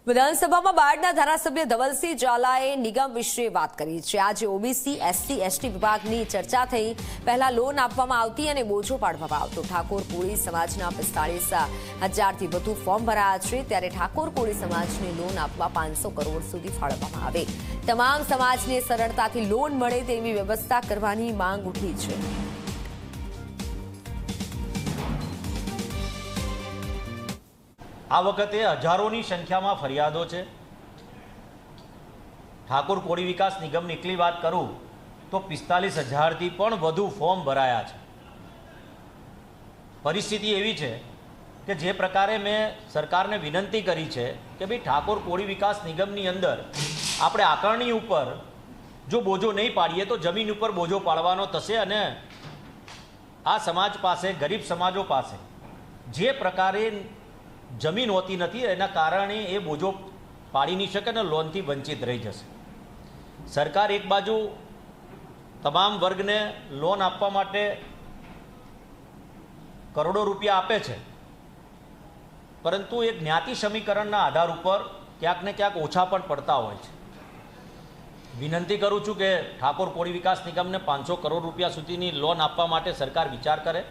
વિધાનસભામાં બાયડના ધારાસભ્ય ધવલસિંહ ઝાલાએ નિગમ વિશે વાત કરી છે। આજે ઓબીસી એસસી એસટી વિભાગની ચર્ચા થઈ। પહેલા લોન આપવામાં આવતી અને બોજો પાડવામાં આવતો। ઠાકોર કોળી સમાજના 45,000થી વધુ ફોર્મ ભરાયા છે, ત્યારે ઠાકોર કોળી સમાજને લોન આપવા 500 કરોડ સુધી ફાળવવામાં આવે। તમામ સમાજને સરળતાથી લોન મળે તેવી વ્યવસ્થા કરવાની માંગ ઉઠી છે। આ વખતે હજારોની સંખ્યામાં ફરિયાદો છે। ઠાકોર કોળી વિકાસ નિગમની એકલી વાત કરું તો 45,000થી પણ વધુ ફોર્મ ભરાયા છે। પરિસ્થિતિ એવી છે કે જે પ્રકારે મેં સરકારને વિનંતી કરી છે કે ભાઈ ઠાકોર કોળી વિકાસ નિગમની અંદર આપણે આકારણી ઉપર જો બોજો નહીં પાડીએ તો જમીન ઉપર બોજો પાડવાનો થશે અને આ સમાજ પાસે, ગરીબ સમાજો પાસે જે પ્રકારે જમીન હોતી નથી એના કારણે એ બોજો પાડી નહીં શકે અને લોનથી વંચિત રહી જશે। સરકાર એક બાજુ તમામ વર્ગને લોન આપવા માટે કરોડો રૂપિયા આપે છે, પરંતુ એક જ્ઞાતિ સમીકરણના આધાર ઉપર ક્યાંક ને ક્યાંક ઓછા પણ પડતા હોય છે। વિનંતી કરું છું કે ઠાકોર કોળી વિકાસ નિગમને 500 કરોડ રૂપિયા સુધીની લોન આપવા માટે સરકાર વિચાર કરે।